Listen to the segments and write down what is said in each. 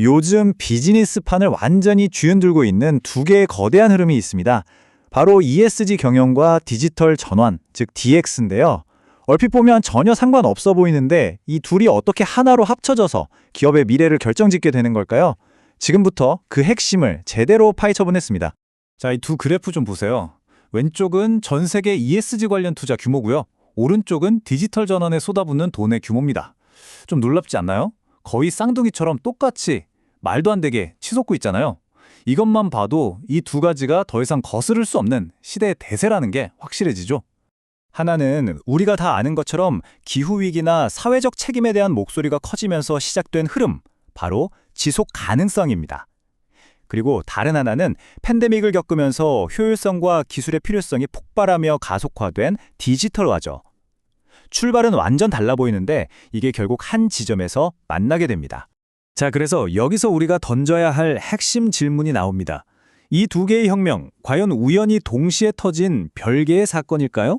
요즘 비즈니스판을 완전히 주흔들고 있는 두 개의 거대한 흐름이 있습니다. 바로 ESG 경영과 디지털 전환, 즉 DX인데요. 얼핏 보면 전혀 상관없어 보이는데 이 둘이 어떻게 하나로 합쳐져서 기업의 미래를 결정짓게 되는 걸까요? 지금부터 그 핵심을 제대로 파헤쳐 보겠습니다. 자, 이 두 그래프 좀 보세요. 왼쪽은 전 세계 ESG 관련 투자 규모고요. 오른쪽은 디지털 전환에 쏟아붓는 돈의 규모입니다. 좀 놀랍지 않나요? 거의 쌍둥이처럼 똑같이 말도 안 되게 치솟고 있잖아요. 이것만 봐도 이 두 가지가 더 이상 거스를 수 없는 시대의 대세라는 게 확실해지죠. 하나는 우리가 다 아는 것처럼 기후위기나 사회적 책임에 대한 목소리가 커지면서 시작된 흐름, 바로 지속 가능성입니다. 그리고 다른 하나는 팬데믹을 겪으면서 효율성과 기술의 필요성이 폭발하며 가속화된 디지털화죠. 출발은 완전 달라 보이는데 이게 결국 한 지점에서 만나게 됩니다. 자, 그래서 여기서 우리가 던져야 할 핵심 질문이 나옵니다. 이 두 개의 혁명, 과연 우연히 동시에 터진 별개의 사건일까요?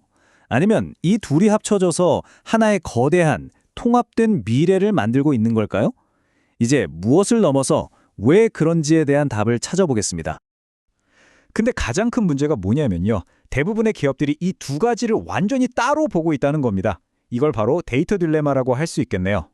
아니면 이 둘이 합쳐져서 하나의 거대한 통합된 미래를 만들고 있는 걸까요? 이제 무엇을 넘어서 왜 그런지에 대한 답을 찾아보겠습니다. 근데 가장 큰 문제가 뭐냐면요. 대부분의 기업들이 이 두 가지를 완전히 따로 보고 있다는 겁니다. 이걸 바로 데이터 딜레마라고 할 수 있겠네요.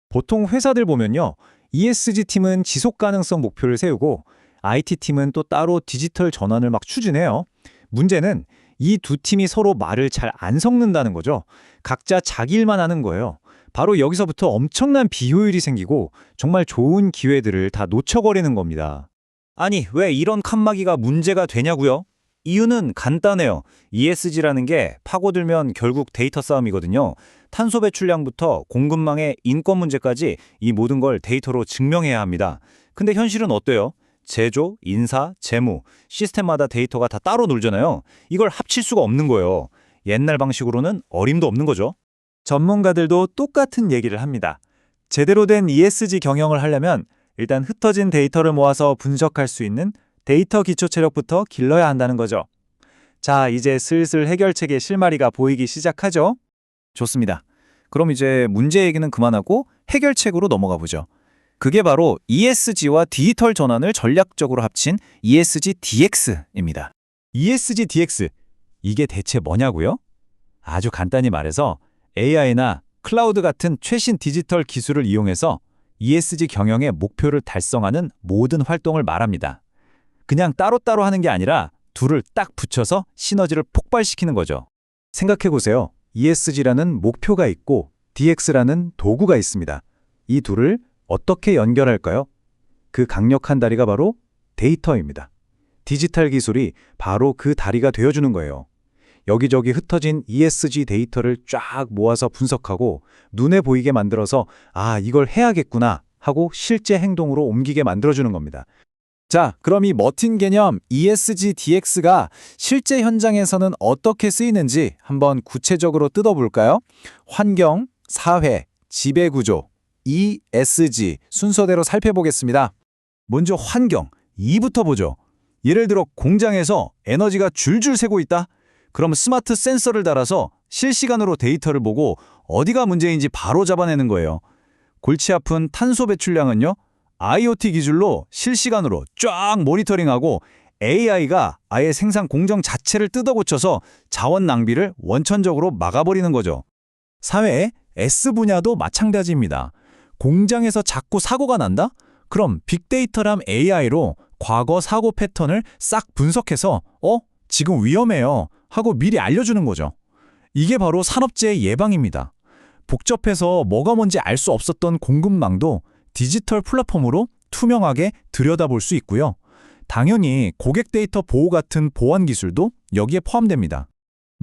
보통 회사들 보면요. ESG팀은 지속 가능성 목표를 세우고 IT팀은 또 따로 디지털 전환을 막 추진해요. 문제는 이 두 팀이 서로 말을 잘 안 섞는다는 거죠. 각자 자기 일만 하는 거예요. 바로 여기서부터 엄청난 비효율이 생기고 정말 좋은 기회들을 다 놓쳐버리는 겁니다. 아니, 왜 이런 칸막이가 문제가 되냐고요? 이유는 간단해요. ESG라는 게 파고들면 결국 데이터 싸움이거든요. 탄소 배출량부터 공급망의 인권 문제까지 이 모든 걸 데이터로 증명해야 합니다. 근데 현실은 어때요? 제조, 인사, 재무, 시스템마다 데이터가 다 따로 놀잖아요. 이걸 합칠 수가 없는 거예요. 옛날 방식으로는 어림도 없는 거죠. 전문가들도 똑같은 얘기를 합니다. 제대로 된 ESG 경영을 하려면 일단 흩어진 데이터를 모아서 분석할 수 있는 데이터 기초 체력부터 길러야 한다는 거죠. 자, 이제 슬슬 해결책의 실마리가 보이기 시작하죠? 좋습니다. 그럼 이제 문제 얘기는 그만하고 해결책으로 넘어가 보죠. 그게 바로 ESG와 디지털 전환을 전략적으로 합친 ESG DX입니다. ESG DX, 이게 대체 뭐냐고요? 아주 간단히 말해서 AI나 클라우드 같은 최신 디지털 기술을 이용해서 ESG 경영의 목표를 달성하는 모든 활동을 말합니다. 그냥 따로따로 하는 게 아니라 둘을 딱 붙여서 시너지를 폭발시키는 거죠. 생각해보세요. ESG라는 목표가 있고 DX라는 도구가 있습니다. 이 둘을 어떻게 연결할까요? 그 강력한 다리가 바로 데이터입니다. 디지털 기술이 바로 그 다리가 되어주는 거예요. 여기저기 흩어진 ESG 데이터를 쫙 모아서 분석하고 눈에 보이게 만들어서 이걸 해야겠구나 하고 실제 행동으로 옮기게 만들어주는 겁니다. 자, 그럼 이 멋진 개념 ESG DX가 실제 현장에서는 어떻게 쓰이는지 한번 구체적으로 뜯어볼까요? 환경, 사회, 지배구조, ESG 순서대로 살펴보겠습니다. 먼저 환경, E부터 보죠. 예를 들어 공장에서 에너지가 줄줄 새고 있다? 그럼 스마트 센서를 달아서 실시간으로 데이터를 보고 어디가 문제인지 바로 잡아내는 거예요. 골치 아픈 탄소 배출량은요, IoT 기술로 실시간으로 쫙 모니터링하고 AI가 아예 생산 공정 자체를 뜯어고쳐서 자원 낭비를 원천적으로 막아버리는 거죠. 사회의 S 분야도 마찬가지입니다. 공장에서 자꾸 사고가 난다? 그럼 빅데이터랑 AI로 과거 사고 패턴을 싹 분석해서 지금 위험해요 하고 미리 알려주는 거죠. 이게 바로 산업재해 예방입니다. 복잡해서 뭐가 뭔지 알 수 없었던 공급망도 디지털 플랫폼으로 투명하게 들여다볼 수 있고요. 당연히 고객 데이터 보호 같은 보안 기술도 여기에 포함됩니다.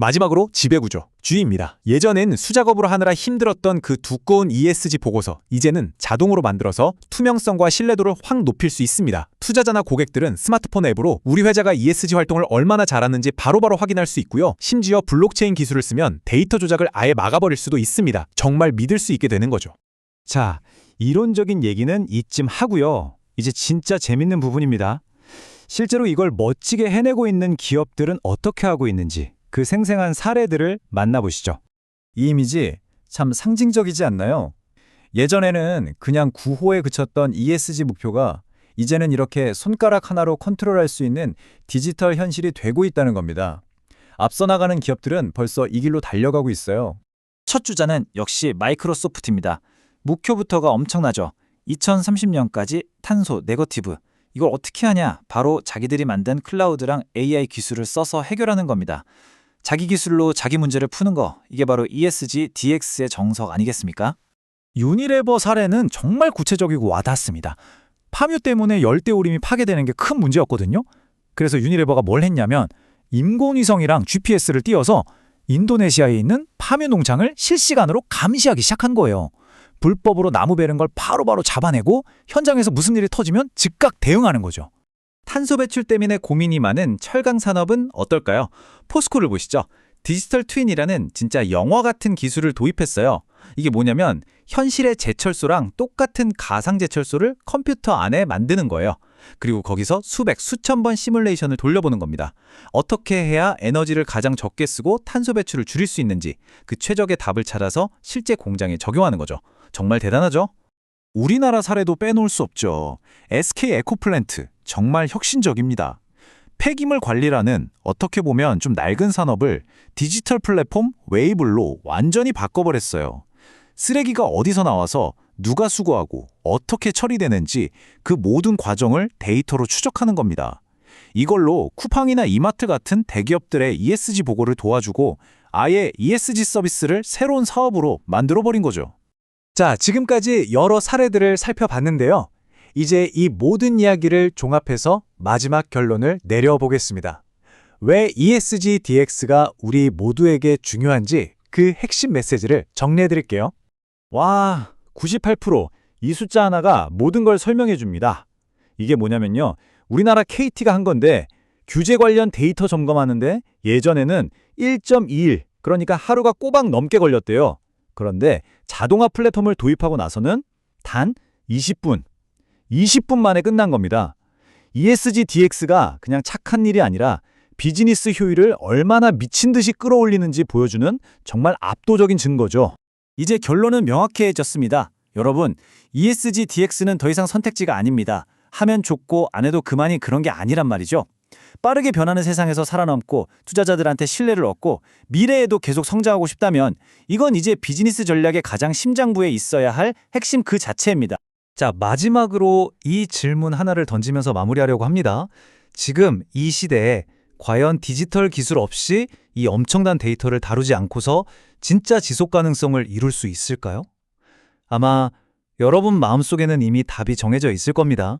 마지막으로 지배구조, G입니다. 예전엔 수작업으로 하느라 힘들었던 그 두꺼운 ESG 보고서, 이제는 자동으로 만들어서 투명성과 신뢰도를 확 높일 수 있습니다. 투자자나 고객들은 스마트폰 앱으로 우리 회사가 ESG 활동을 얼마나 잘하는지 바로바로 확인할 수 있고요. 심지어 블록체인 기술을 쓰면 데이터 조작을 아예 막아버릴 수도 있습니다. 정말 믿을 수 있게 되는 거죠. 자, 이론적인 얘기는 이쯤 하고요. 이제 진짜 재밌는 부분입니다. 실제로 이걸 멋지게 해내고 있는 기업들은 어떻게 하고 있는지 그 생생한 사례들을 만나보시죠. 이 이미지 참 상징적이지 않나요? 예전에는 그냥 구호에 그쳤던 ESG 목표가 이제는 이렇게 손가락 하나로 컨트롤할 수 있는 디지털 현실이 되고 있다는 겁니다. 앞서 나가는 기업들은 벌써 이 길로 달려가고 있어요. 첫 주자는 역시 마이크로소프트입니다. 목표부터가 엄청나죠. 2030년까지 탄소 네거티브. 이걸 어떻게 하냐? 바로 자기들이 만든 클라우드랑 AI 기술을 써서 해결하는 겁니다. 자기 기술로 자기 문제를 푸는 거, 이게 바로 ESG, DX의 정석 아니겠습니까? 유니레버 사례는 정말 구체적이고 와닿습니다. 파묘 때문에 열대우림이 파괴되는 게 큰 문제였거든요. 그래서 유니레버가 뭘 했냐면 인공위성이랑 GPS를 띄워서 인도네시아에 있는 파묘 농장을 실시간으로 감시하기 시작한 거예요. 불법으로 나무 베는 걸 바로바로 잡아내고 현장에서 무슨 일이 터지면 즉각 대응하는 거죠. 탄소 배출 때문에 고민이 많은 철강 산업은 어떨까요? 포스코를 보시죠. 디지털 트윈이라는 진짜 영화 같은 기술을 도입했어요. 이게 뭐냐면 현실의 제철소랑 똑같은 가상 제철소를 컴퓨터 안에 만드는 거예요. 그리고 거기서 수백, 수천 번 시뮬레이션을 돌려보는 겁니다. 어떻게 해야 에너지를 가장 적게 쓰고 탄소 배출을 줄일 수 있는지 그 최적의 답을 찾아서 실제 공장에 적용하는 거죠. 정말 대단하죠? 우리나라 사례도 빼놓을 수 없죠. SK 에코플랜트 정말 혁신적입니다. 폐기물 관리라는 어떻게 보면 좀 낡은 산업을 디지털 플랫폼 웨이블로 완전히 바꿔버렸어요. 쓰레기가 어디서 나와서 누가 수거하고 어떻게 처리되는지 그 모든 과정을 데이터로 추적하는 겁니다. 이걸로 쿠팡이나 이마트 같은 대기업들의 ESG 보고를 도와주고 아예 ESG 서비스를 새로운 사업으로 만들어버린 거죠. 자, 지금까지 여러 사례들을 살펴봤는데요. 이제 이 모든 이야기를 종합해서 마지막 결론을 내려보겠습니다. 왜 ESG DX가 우리 모두에게 중요한지 그 핵심 메시지를 정리해드릴게요. 와, 98%. 이 숫자 하나가 모든 걸 설명해 줍니다. 이게 뭐냐면요. 우리나라 KT가 한 건데 규제 관련 데이터 점검하는데 예전에는 1.21, 그러니까 하루가 꼬박 넘게 걸렸대요. 그런데 자동화 플랫폼을 도입하고 나서는 단 20분 만에 끝난 겁니다. ESG DX가 그냥 착한 일이 아니라 비즈니스 효율을 얼마나 미친 듯이 끌어올리는지 보여주는 정말 압도적인 증거죠. 이제 결론은 명확해졌습니다. 여러분, ESG DX는 더 이상 선택지가 아닙니다. 하면 좋고 안 해도 그만이 그런 게 아니란 말이죠. 빠르게 변하는 세상에서 살아남고 투자자들한테 신뢰를 얻고 미래에도 계속 성장하고 싶다면 이건 이제 비즈니스 전략의 가장 심장부에 있어야 할 핵심 그 자체입니다. 자, 마지막으로 이 질문 하나를 던지면서 마무리하려고 합니다. 지금 이 시대에 과연 디지털 기술 없이 이 엄청난 데이터를 다루지 않고서 진짜 지속 가능성을 이룰 수 있을까요? 아마 여러분 마음속에는 이미 답이 정해져 있을 겁니다.